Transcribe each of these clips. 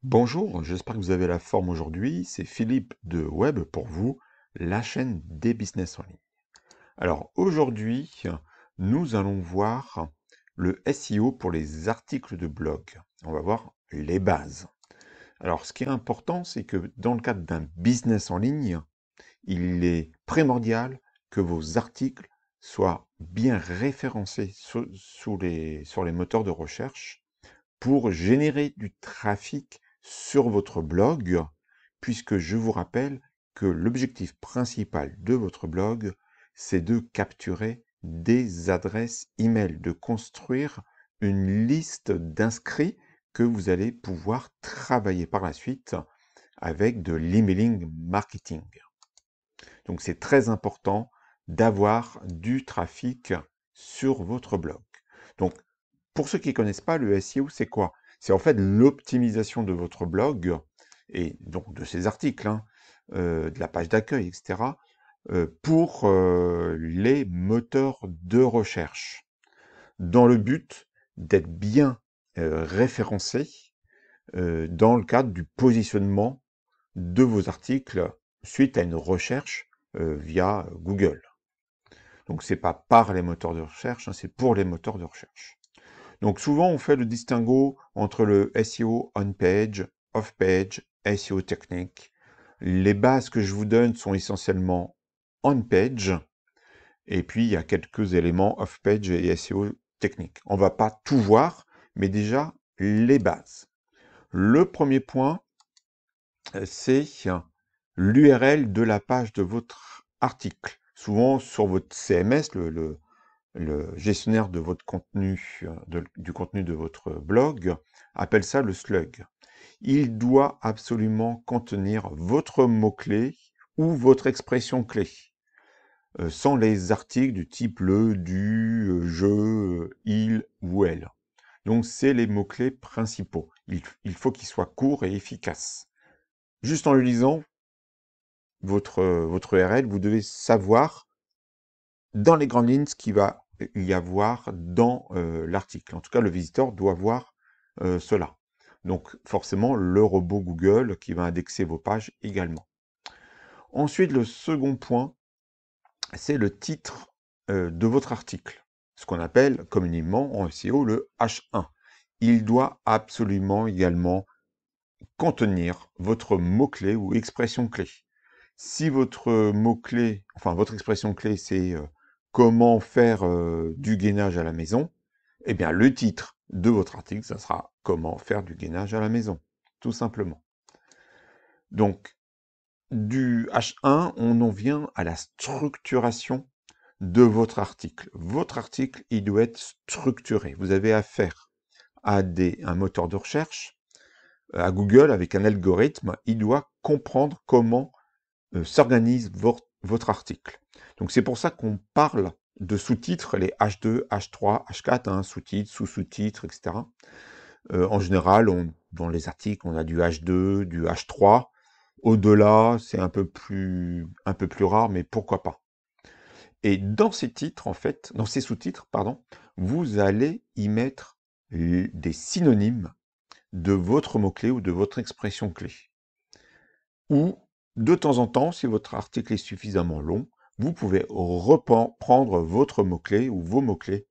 Bonjour, j'espère que vous avez la forme aujourd'hui. C'est Philippe de Web pour vous, la chaîne des business en ligne. Alors aujourd'hui, nous allons voir le SEO pour les articles de blog. On va voir les bases. Alors ce qui est important, c'est que dans le cadre d'un business en ligne, il est primordial que vos articles soient bien référencés sur les moteurs de recherche pour générer du trafic sur votre blog, puisque je vous rappelle que l'objectif principal de votre blog, c'est de capturer des adresses email, de construire une liste d'inscrits que vous allez pouvoir travailler par la suite avec de l'emailing marketing. Donc c'est très important d'avoir du trafic sur votre blog. Donc pour ceux qui ne connaissent pas, le SEO, c'est quoi? C'est en fait l'optimisation de votre blog et donc de ses articles, hein, de la page d'accueil, etc., pour les moteurs de recherche, dans le but d'être bien référencé dans le cadre du positionnement de vos articles suite à une recherche via Google. Donc c'est pas par les moteurs de recherche, hein, c'est pour les moteurs de recherche. Donc souvent, on fait le distinguo entre le SEO on-page, off-page, SEO technique. Les bases que je vous donne sont essentiellement on-page, et puis il y a quelques éléments off-page et SEO technique. On ne va pas tout voir, mais déjà les bases. Le premier point, c'est l'URL de la page de votre article. Souvent sur votre CMS, le gestionnaire de votre contenu, du contenu de votre blog, appelle ça le slug. Il doit absolument contenir votre mot-clé ou votre expression clé, sans les articles du type le, du, je, il ou elle. Donc c'est les mots-clés principaux. Il faut qu'ils soient courts et efficaces. Juste en le lisant, votre URL, vous devez savoir dans les grandes lignes ce qu'il va y avoir dans l'article. En tout cas, le visiteur doit voir cela. Donc forcément, le robot Google qui va indexer vos pages également. Ensuite, le second point, c'est le titre de votre article, ce qu'on appelle communément en SEO le H1. Il doit absolument également contenir votre mot-clé ou expression clé. Si votre mot-clé, enfin votre expression clé, c'est comment faire du gainage à la maison, eh bien le titre de votre article, ça sera comment faire du gainage à la maison, tout simplement. Donc, du H1, on en vient à la structuration de votre article. Votre article, il doit être structuré. Vous avez affaire à un moteur de recherche, à Google, avec un algorithme, il doit comprendre comment s'organise votre article. Donc c'est pour ça qu'on parle de sous-titres, les H2, H3, H4, hein, sous-titres, sous-sous-titres, etc. En général, dans les articles, on a du H2, du H3. Au-delà, c'est un peu plus rare, mais pourquoi pas. Et dans ces titres, en fait, dans ces sous-titres, pardon, vous allez y mettre des synonymes de votre mot-clé ou de votre expression clé. Ou, de temps en temps, si votre article est suffisamment long, vous pouvez reprendre votre mot-clé ou vos mots-clés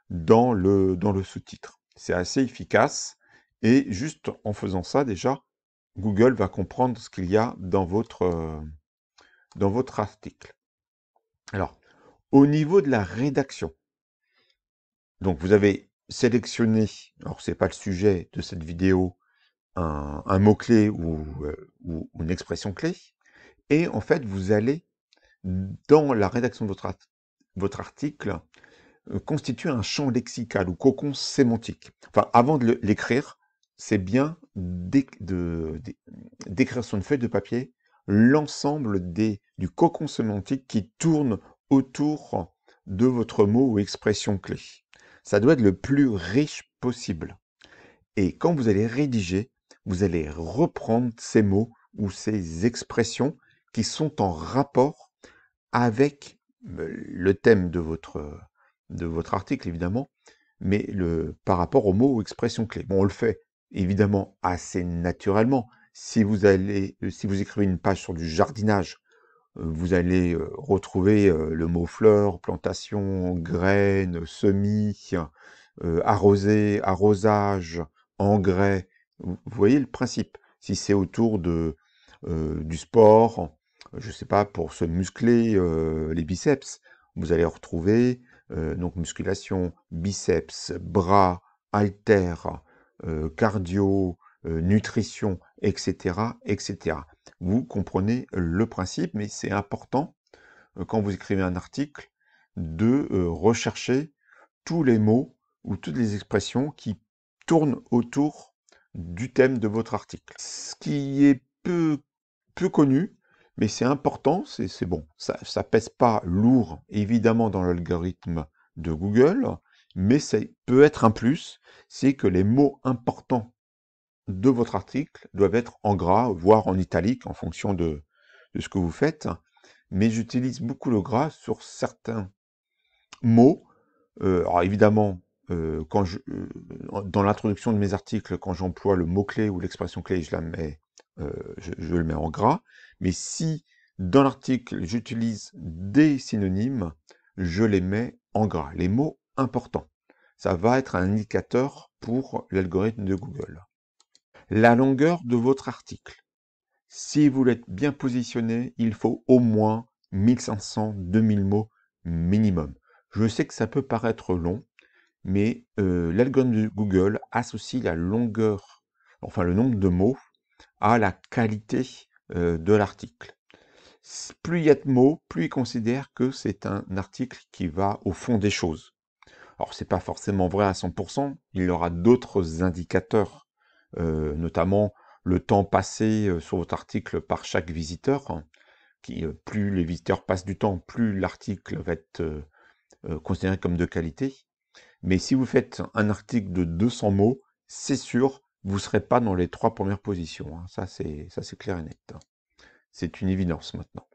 dans le sous-titre. C'est assez efficace et juste en faisant ça, déjà, Google va comprendre ce qu'il y a dans votre article. Alors, au niveau de la rédaction, donc vous avez sélectionné, alors c'est pas le sujet de cette vidéo, un mot-clé ou une expression clé, et en fait, vous allez, dans la rédaction de votre article, constituer un champ lexical ou cocon sémantique. Enfin, avant de l'écrire, c'est bien d'écrire sur une feuille de papier l'ensemble du cocon sémantique qui tourne autour de votre mot ou expression clé. Ça doit être le plus riche possible. Et quand vous allez rédiger, vous allez reprendre ces mots ou ces expressions qui sont en rapport avec le thème de votre article, évidemment, mais par rapport aux mots ou expressions clés. Bon, on le fait évidemment assez naturellement. Si vous écrivez une page sur du jardinage, vous allez retrouver le mot fleurs, plantation, graines, semis, arroser, arrosage, engrais. Vous voyez le principe. Si c'est autour du sport, je ne sais pas, pour se muscler les biceps, vous allez retrouver donc musculation, biceps, bras, haltères, cardio, nutrition, etc., etc. Vous comprenez le principe, mais c'est important, quand vous écrivez un article, de rechercher tous les mots ou toutes les expressions qui tournent autour du thème de votre article. Ce qui est peu connu, mais c'est important, c'est bon. Ça pèse pas lourd, évidemment, dans l'algorithme de Google, mais ça peut être un plus, c'est que les mots importants de votre article doivent être en gras, voire en italique, en fonction de ce que vous faites. Mais j'utilise beaucoup le gras sur certains mots. Alors évidemment, dans l'introduction de mes articles, quand j'emploie le mot-clé ou l'expression clé, je le mets en gras. Mais si dans l'article, j'utilise des synonymes, je les mets en gras, les mots importants. Ça va être un indicateur pour l'algorithme de Google. La longueur de votre article. Si vous voulez être bien positionné, il faut au moins 1500-2000 mots minimum. Je sais que ça peut paraître long, mais l'algorithme de Google associe la longueur, enfin le nombre de mots, à la qualité de l'article. Plus il y a de mots, plus il considère que c'est un article qui va au fond des choses. Alors, c'est pas forcément vrai à 100%, il y aura d'autres indicateurs, notamment le temps passé sur votre article par chaque visiteur, hein, plus les visiteurs passent du temps, plus l'article va être considéré comme de qualité. Mais si vous faites un article de 200 mots, c'est sûr, vous ne serez pas dans les 3 premières positions, hein. Ça, c'est clair et net, hein. C'est une évidence maintenant.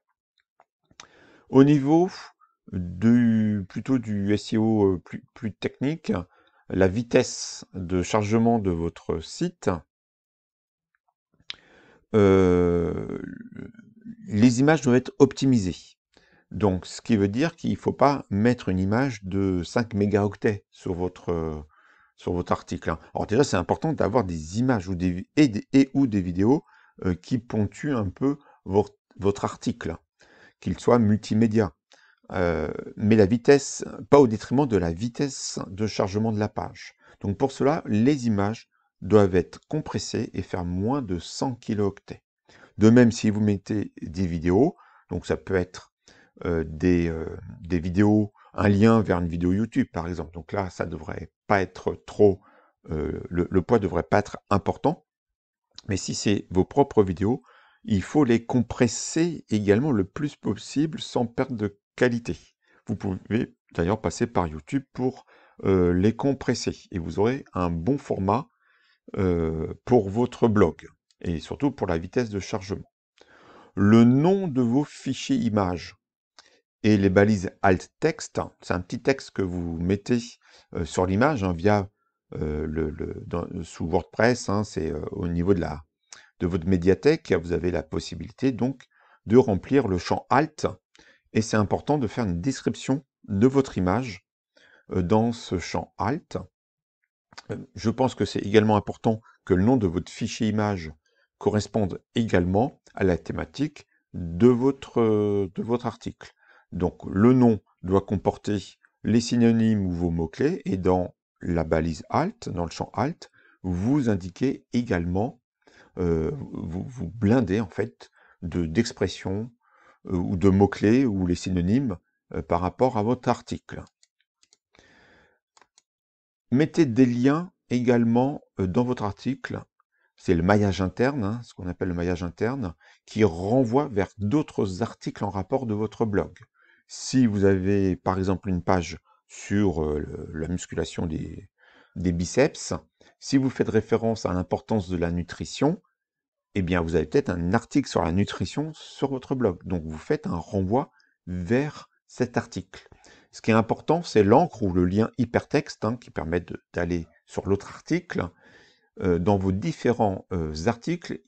Au niveau plutôt du SEO plus technique, la vitesse de chargement de votre site, les images doivent être optimisées. Donc, ce qui veut dire qu'il ne faut pas mettre une image de 5 mégaoctets sur votre article, hein. Alors déjà, c'est important d'avoir des images ou des vidéos qui ponctuent un peu votre article, qu'il soit multimédia. Mais la vitesse, pas au détriment de la vitesse de chargement de la page. Donc pour cela, les images doivent être compressées et faire moins de 100 kilooctets. De même, si vous mettez des vidéos, donc ça peut être des vidéos, un lien vers une vidéo YouTube par exemple. Donc là, ça devrait pas être trop, le poids devrait pas être important. Mais si c'est vos propres vidéos, il faut les compresser également le plus possible sans perte de qualité. Vous pouvez d'ailleurs passer par YouTube pour les compresser et vous aurez un bon format pour votre blog et surtout pour la vitesse de chargement. Le nom de vos fichiers images et les balises alt texte, c'est un petit texte que vous mettez sur l'image, hein, via sous WordPress, hein, c'est au niveau de votre médiathèque, vous avez la possibilité donc de remplir le champ alt et c'est important de faire une description de votre image dans ce champ alt. Je pense que c'est également important que le nom de votre fichier image corresponde également à la thématique de votre article. Donc le nom doit comporter les synonymes ou vos mots-clés et dans la balise alt, dans le champ alt, vous indiquez également, vous blindez en fait d'expressions ou de mots-clés ou les synonymes par rapport à votre article. Mettez des liens également dans votre article. C'est le maillage interne, hein, ce qu'on appelle le maillage interne, qui renvoie vers d'autres articles en rapport de votre blog. Si vous avez par exemple une page sur la musculation des biceps, si vous faites référence à l'importance de la nutrition, eh bien vous avez peut-être un article sur la nutrition sur votre blog. Donc vous faites un renvoi vers cet article. Ce qui est important, c'est l'encre ou le lien hypertexte, hein, qui permet d'aller sur l'autre article. dans vos différents articles,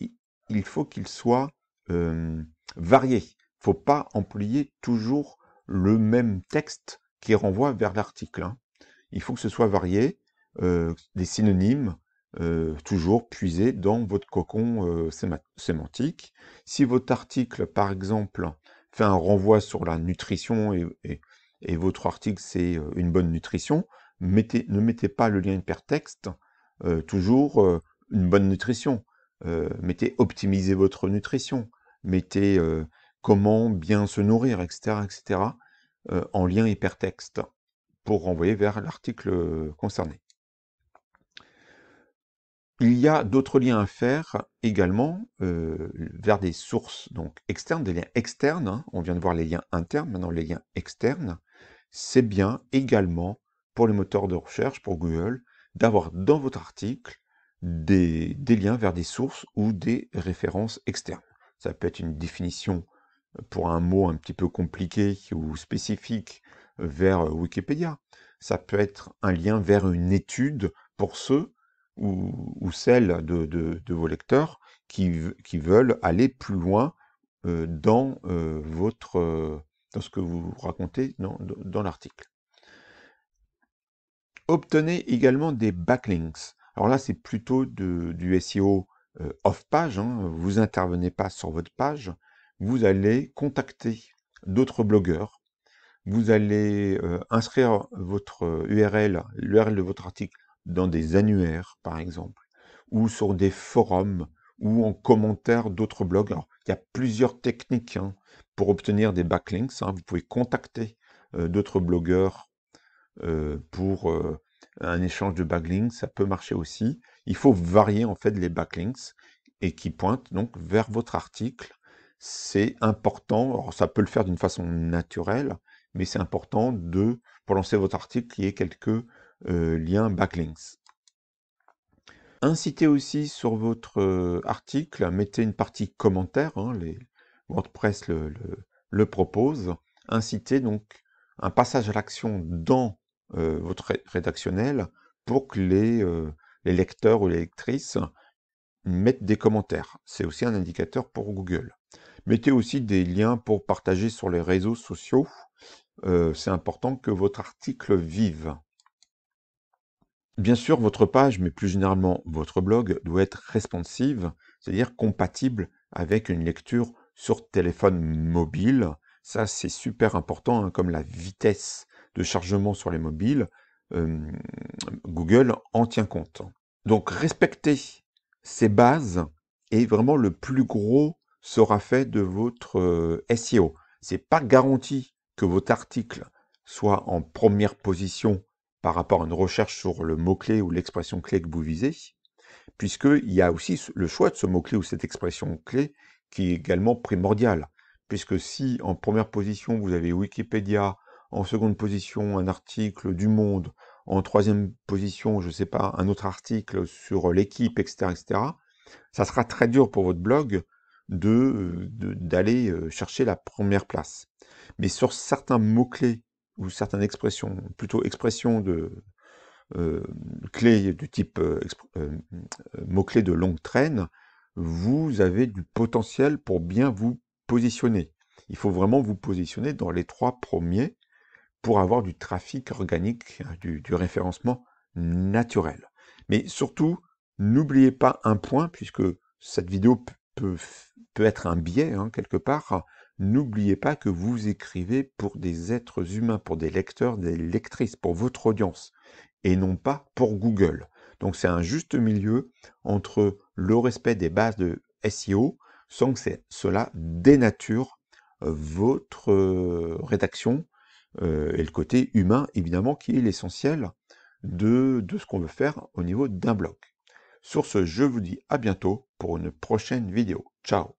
il faut qu'ils soient variés. Il ne faut pas employer toujours le même texte qui renvoie vers l'article, hein. Il faut que ce soit varié, des synonymes, toujours puisés dans votre cocon sémantique. Si votre article, par exemple, fait un renvoi sur la nutrition et votre article c'est une bonne nutrition, ne mettez pas le lien hypertexte, toujours une bonne nutrition. Mettez optimiser votre nutrition, mettez comment bien se nourrir, etc., etc., en lien hypertexte pour renvoyer vers l'article concerné. Il y a d'autres liens à faire également vers des sources donc externes, des liens externes, hein. On vient de voir les liens internes, maintenant les liens externes. C'est bien également pour les moteurs de recherche, pour Google, d'avoir dans votre article des liens vers des sources ou des références externes. Ça peut être une définition pour un mot un petit peu compliqué ou spécifique vers Wikipédia. Ça peut être un lien vers une étude pour ceux ou celles de vos lecteurs qui veulent aller plus loin dans dans ce que vous racontez dans l'article. Obtenez également des backlinks. Alors là, c'est plutôt du SEO off-page, hein. Vous intervenez pas sur votre page. Vous allez contacter d'autres blogueurs. Vous allez inscrire votre URL, l'URL de votre article, dans des annuaires, par exemple, ou sur des forums, ou en commentaire d'autres blogs. Alors, il y a plusieurs techniques hein, pour obtenir des backlinks, hein. Vous pouvez contacter d'autres blogueurs pour un échange de backlinks, ça peut marcher aussi. Il faut varier en fait les backlinks et qui pointent donc vers votre article. C'est important, alors ça peut le faire d'une façon naturelle, mais c'est important pour lancer votre article, qu'il y ait quelques liens backlinks. Incitez aussi sur votre article, mettez une partie commentaire, hein, WordPress le propose. Incitez donc un passage à l'action dans votre rédactionnel pour que les lecteurs ou les lectrices mettent des commentaires. C'est aussi un indicateur pour Google. Mettez aussi des liens pour partager sur les réseaux sociaux. C'est important que votre article vive. Bien sûr, votre page, mais plus généralement votre blog, doit être responsive, c'est-à-dire compatible avec une lecture sur téléphone mobile. Ça, c'est super important, hein, comme la vitesse de chargement sur les mobiles. Google en tient compte. Donc, respectez ces bases et vraiment le plus gros sera fait de votre SEO. C'est pas garanti que votre article soit en première position par rapport à une recherche sur le mot-clé ou l'expression clé que vous visez, puisqu'il y a aussi le choix de ce mot-clé ou cette expression clé qui est également primordial. Puisque si en première position vous avez Wikipédia, en seconde position un article du Monde, en troisième position, je ne sais pas, un autre article sur l'équipe, etc., etc., ça sera très dur pour votre blog d'aller chercher la première place. Mais sur certains mots-clés ou certaines expressions, plutôt expressions clés du type mots-clés de longue traîne, vous avez du potentiel pour bien vous positionner. Il faut vraiment vous positionner dans les 3 premiers pour avoir du trafic organique, du référencement naturel. Mais surtout, n'oubliez pas un point, puisque cette vidéo peut être un biais, hein, quelque part. N'oubliez pas que vous écrivez pour des êtres humains, pour des lecteurs, des lectrices, pour votre audience, et non pas pour Google. Donc c'est un juste milieu entre le respect des bases de SEO, sans que cela dénature votre rédaction, et le côté humain, évidemment, qui est l'essentiel de ce qu'on veut faire au niveau d'un blog. Sur ce, je vous dis à bientôt pour une prochaine vidéo. Ciao!